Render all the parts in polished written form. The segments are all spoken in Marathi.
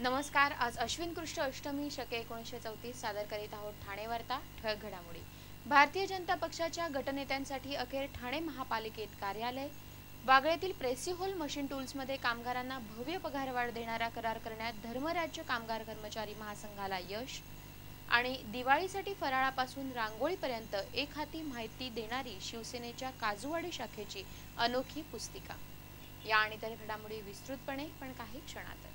नमस्कार। आज अश्विन कृष्ण अष्टमी शके 1934 सादर करीत आहोत ठाणे वार्ता ठळक घडामोडी। भारतीय जनता पक्षाच्या गटनेत्यांसाठी अखेर ठाणे महापालिकेत कार्यालय। वागळेतील प्रेसी हॉल मशीन टूल्समध्ये कामगारांना भव्य पगारवाढ देणारा करार करण्यात धर्मराज्य कामगार कर्मचारी महासंघाला यश। आणि दिवाळीसाठी फराळापासून रांगोळीपर्यंत एक हाती माहिती देणारी शिवसेनेच्या काजूवाडी शाखेची अनोखी पुस्तिका। या आणि इतर घडामोडी विस्तृतपणे पण काही क्षणातच।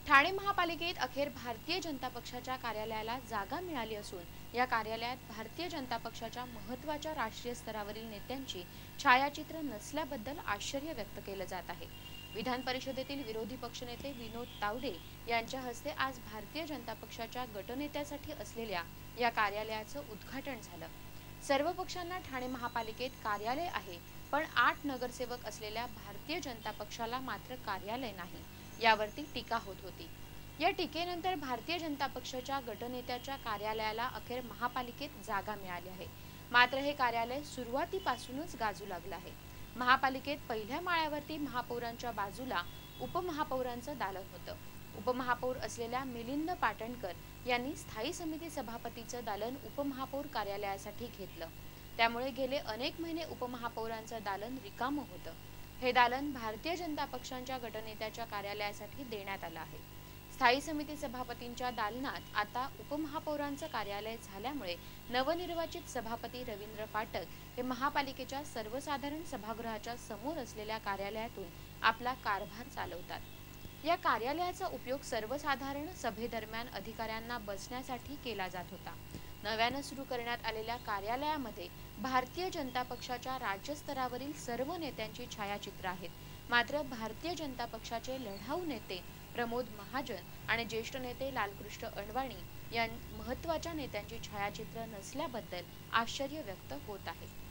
ठाणे महापालिकेत अखेर भारतीय जनता पक्षाच्या कार्यालयाला जागा मिळाली असून या कार्यालयात भारतीय जनता पक्षाच्या महत्त्वाच्या राष्ट्रीय स्तरावरील नेत्यांची छायाचित्र नसल्याबद्दल आश्चर्य व्यक्त केलं जात आहे। विधान परिषदेतील विरोधी पक्षनेते विनोद तावडे यांच्या हस्ते आज भारतीय जनता पक्षाच्या गटनेत्यासाठी असलेल्या या कार्यालयाचं उद्घाटन झालं। सर्व पक्षांना ठाणे महापालिकेत कार्यालय आहे, पण 8 नगरसेवक असलेल्या भारतीय जनता पक्षाला मात्र कार्यालय नाही, यावरती टीका होत होती। या टीकेनंतर भारतीय जनता पक्षाच्या गटनेत्याच्या कार्यालयाला अखेर महापालिकेत जागा मिळाली आहे। मात्र हे कार्यालय सुरुवातीपासूनच गाजू लागलं आहे। महापालिकेत पहिल्या माळ्यावरती महापौरांच्या बाजूला उपमहापौरांचं दालन होतं। उपमहापौर असलेल्या मिलिंद पाटणकर यांनी स्थायी समिती सभापतीचं दालन उपमहापौर कार्यालयासाठी घेतलं। त्यामुळे गेले अनेक महिने उपमहापौरांचं दालन रिकामं होतं। हे दालन भारतीय जनता पक्षाच्या गटनेत्याच्या कार्यालयासाठी देण्यात आलं आहे। स्थायी समिती सभापतींच्या दालनात आता उपमहापौरांचं कार्यालय झाल्यामुळे नवनिर्वाचित सभापती रवींद्र फाटक हे महापालिकेच्या सर्वसाधारण सभागृहाच्या समोर असलेल्या कार्यालयातून आपला कारभार चालवतात। या कार्यालयाचा उपयोग सर्वसाधारण सभेदरम्यान अधिकाऱ्यांना बसण्यासाठी केला जात होता। नव्यानं सुरू करण्यात आलेल्या कार्यालयामध्ये भारतीय जनता पक्षाच्या राज्यस्तरावरील सर्व नेत्यांची छायाचित्र आहेत। मात्र भारतीय जनता पक्षाचे लढाऊ नेते प्रमोद महाजन आणि ज्येष्ठ नेते लालकृष्ण अडवाणी या महत्त्वाच्या नेत्यांची छायाचित्र नसल्याबद्दल आश्चर्य व्यक्त होत आहे।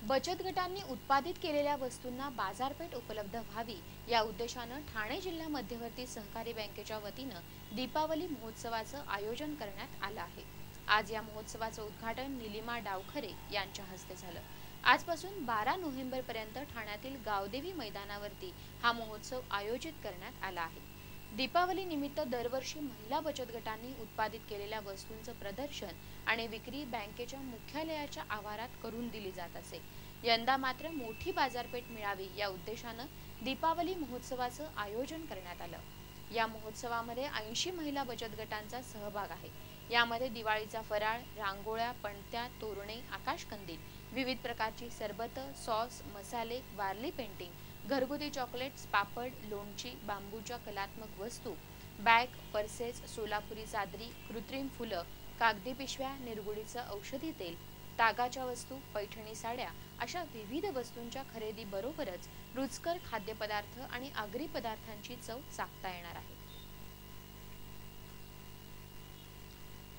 बचत गटांनी उत्पादित केलेल्या वस्तूंना बाजारपेठ उपलब्ध व्हावी या उद्देशानं ठाणे जिल्हा मध्यवर्ती सहकारी बँकेच्या वतीनं दीपावली महोत्सवाचं आयोजन करण्यात आलं आहे। आज या महोत्सवाचं उद्घाटन निलिमा डावखरे यांच्या हस्ते झालं। आजपासून 12 नोव्हेंबर पर्यंत ठाण्यातील गावदेवी मैदानावरती हा महोत्सव आयोजित करण्यात आला आहे। दीपावली निमित्त दरवर्षी महिला बचत गटांनी उत्पादित केलेल्या वस्तूंचं प्रदर्शन आणि विक्री बँकेच्या मुख्यालयाच्या आवारात करून दिली जात असे। यंदा मात्र मोठी बाजारपेठ मिळावी या उद्देशानं दीपावली महोत्सवाचं आयोजन करण्यात आलं। या महोत्सवामध्ये 80 महिला बचत गटांचा सहभाग आहे। यामध्ये दिवाळीचा फराळ, रांगोळ्या, पणत्या, तोरणे, आकाशकंदील, विविध प्रकारची सरबतं, सॉस, मसाले, वारली पेंटिंग, घरगुती चॉकलेट्स, पापड, लोणची, बांबूच्या कलात्मक वस्तू, बॅग, पर्सेस, सोलापुरी चादरी, कृत्रिम फुलं, कागदी पिशव्या, निरगुडीचं औषधी तेल, तागाच्या वस्तू, पैठणी साड्या अशा विविध वस्तूंच्या खरेदीबरोबरच रुचकर खाद्यपदार्थ आणि आगरी पदार्थांची चव चाखता येणार आहे।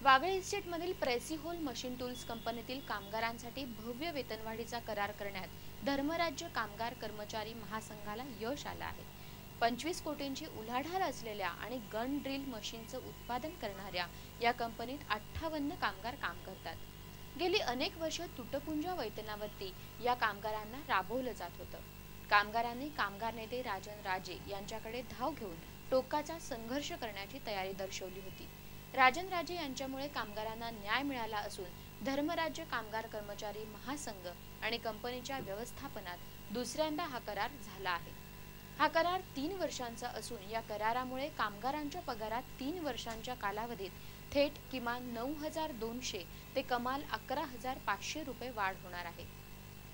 वागळे इस्टेटमधील प्रेसी हॉल मशीन टूल्स कंपनीतील कामगारांसाठी भव्य वेतनवाढीचा करार करण्यात धर्मराज्य कामगार कर्मचारी महासंघाला यश आलं आहे। 25 कोटींची उलाढाल असलेल्या आणि गन ड्रिल मशीनचं उत्पादन करणाऱ्या या कंपनीत 58 कामगार काम करतात। गेली अनेक वर्ष तुटपुंजा वेतनावरती या कामगारांना राबवलं जात होतं। कामगारांनी कामगार नेते राजन राजे यांच्याकडे धाव घेऊन टोकाचा संघर्ष करण्याची तयारी दर्शवली होती। राजन राजे यांच्यामुळे कामगारांना न्याय मिळाला असून धर्मराज्य कामगार कर्मचारी महासंघ आणि कंपनीच्या व्यवस्थापनात दुसऱ्यांदा हा करार झाला आहे। हा करार 3 वर्षांचा असून या करारामुळे कामगारांच्या पगारात 3 वर्षांच्या कालावधीत थेट किमान 9,200 ते कमाल 11,500 रुपये वाढ होणार आहे।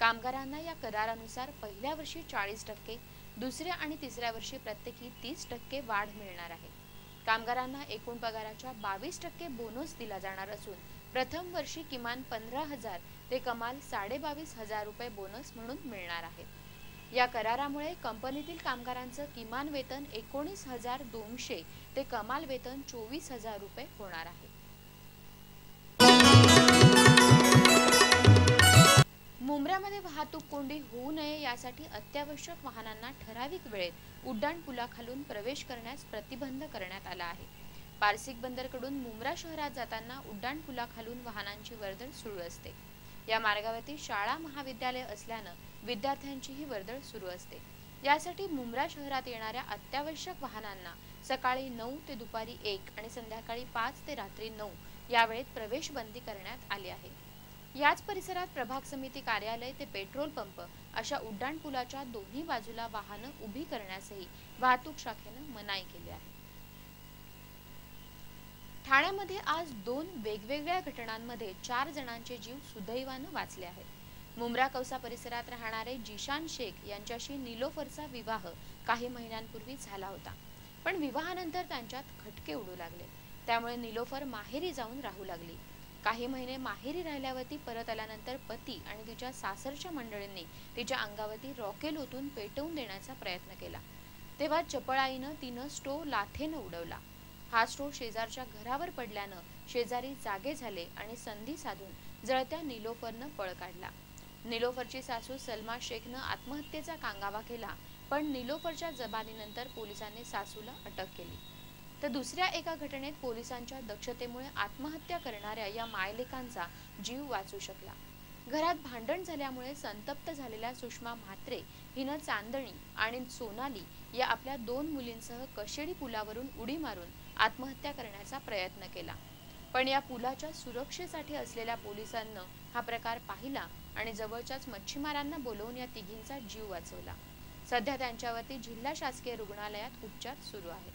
कामगारांना या करारानुसार पहिल्या वर्षी 40%, दुसऱ्या आणि तिसऱ्या वर्षी प्रत्येकी 30% वाढ मिळणार आहे। कामगारांना एकूण पगाराच्या 22% बोनस दिला जाणार असून प्रथम वर्षी किमान 15,000 ते कमाल 22,500 रुपये बोनस म्हणून मिळणार आहे। या करारामुळे कंपनीतील कामगारांचं किमान वेतन 19,200 ते कमाल वेतन 24,000 रुपये होणार आहे। मुंब्र्यामध्ये वाहतूक कोंडी होऊ नये यासाठी अत्यावश्यक वाहनांना ठराविक वेळेत उड्डाणपुलाखालून प्रवेश करण्यास प्रतिबंध करण्यात आला आहे। पारसिक बंदरकडून मुंब्रा शहरात जाताना उड्डाणपुलाखालून वाहनांची वर्दळ सुरू असते। या मार्गावरती शाळा महाविद्यालय असल्यानं विद्यार्थ्यांचीही वर्दळ सुरू असते। यासाठी मुंब्रा शहरात येणाऱ्या अत्यावश्यक वाहनांना सकाळी 9 ते दुपारी 1 आणि संध्याकाळी 5 ते रात्री 9 या वेळेत प्रवेश बंदी करण्यात आली आहे। याच परिसरात प्रभाग समिती कार्यालय ते पेट्रोल पंप अशा उड्डाणपुलाच्या दोन्ही बाजूला वाहनं उभी करण्यासही वाहतूक शाखेनं मनाई केली आहे। ठाण्यामध्ये आज 2 वेगवेगळ्या घटनांमध्ये 4 जणांचे जीव सुदैवानं वाचले आहेत। मुंब्रा कौसा परिसरात राहणारे जिशान शेख यांच्याशी निलोफरचा विवाह काही महिन्यांपूर्वी झाला होता, पण विवाहानंतर त्यांच्यात खटके उडू लागले। त्यामुळे निलोफर माहेरी जाऊन राहू लागली। काही महिने माहेरी राहिल्यावरती परत आल्यानंतर पती आणि तिच्या सासरच्या मंडळींनी तिच्या अंगावरती रॉकेल ओतून पेटवून देण्याचा प्रयत्न केला। तेव्हा चपळाईनं तिनं स्टोव्ह लाथेनं उडवला। हा स्टोव्ह शेजारच्या घरावर पडल्यानं शेजारी जागे झाले आणि संधी साधून जळत्या निलोफरनं पळ काढला। निलोफरची सासू सलमा शेखनं आत्महत्येचा कांगावा केला, पण निलोफरच्या जबानीनंतर पोलिसांनी सासूला अटक केली। तर दुसऱ्या एका घटनेत पोलिसांच्या दक्षतेमुळे आत्महत्या करणाऱ्या या मायलेकांचा जीव वाचू शकला। घरात भांडण झाल्यामुळे संतप्त झालेल्या सुषमा म्हात्रे हिनं चांदणी आणि सोनाली या आपल्या 2 मुलींसह कशेडी पुलावरून उडी मारून आत्महत्या करण्याचा प्रयत्न केला, पण या पुलाच्या सुरक्षेसाठी असलेल्या पोलिसांना हा प्रकार पाहिला आणि जवळच्याच मच्छीमारांना बोलवून या तिघींचा जीव वाचवला। सध्या त्यांच्यावरती जिल्हा शासकीय रुग्णालयात उपचार सुरू आहेत।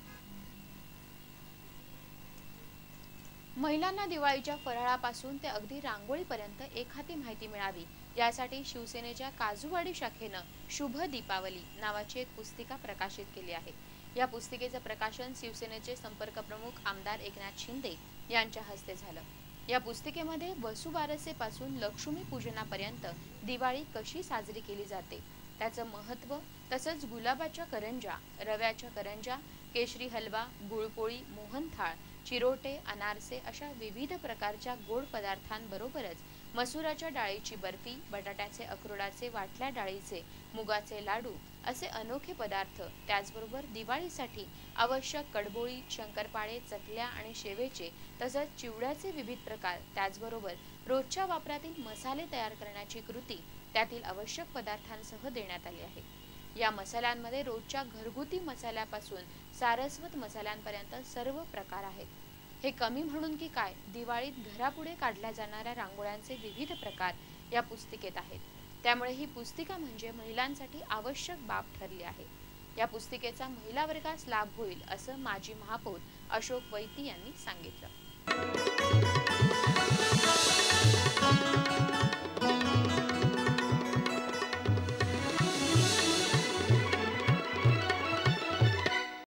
महिलांना दिवाळीच्या फराळापासून ते अगदी रांगोळीपर्यंत एखादी माहिती मिळावी यासाठी शिवसेनेच्या काजूवाडी शाखेनं शुभ दीपावली नावाची एक पुस्तिका प्रकाशित केली आहे। या पुस्तिकेचं प्रकाशन शिवसेनेचे संपर्क प्रमुख आमदार एकनाथ शिंदे यांच्या हस्ते झालं। या पुस्तिकेमध्ये वसुबारसेपासून लक्ष्मी पूजनापर्यंत दिवाळी कशी साजरी केली जाते, त्याचं महत्त्व, तसंच गुलाबाच्या करंजा, रव्याच्या करंजा, केशरी हलवा, गुळपोळी, मोहनथाळ, चिरोटे, अनारसे अशा विविध प्रकारच्या गोड पदार्थांबरोबरच मसुराच्या डाळीची बर्फी, बटाट्याचे अक्रोडाचे, वाटल्या डाळीचे, मुगाचे लाडू असे अनोखे पदार्थ, त्याचबरोबर दिवाळीसाठी आवश्यक कडबोळी, शंकरपाळे, चकल्या आणि शेवेचे तसंच चिवड्याचे विविध प्रकार, त्याचबरोबर रोजच्या वापरातील मसाले तयार करण्याची कृती त्यातील आवश्यक पदार्थांसह देण्यात आली आहे। या मसाल्यांमध्ये रोजच्या घरगुती मसाल्यापासून सारस्वत मसाल्यांपर्यंत सर्व प्रकार आहेत। हे कमी म्हणून की काय, दिवाळीत घरापुढे काढल्या जाणाऱ्या रांगोळ्यांचे विविध प्रकार या पुस्तिकेत आहेत। त्यामुळे ही पुस्तिका म्हणजे महिलांसाठी आवश्यक बाब ठरली आहे। या पुस्तिकेचा महिला वर्गास लाभ होईल असं माजी महापौर अशोक वैती यांनी सांगितलं।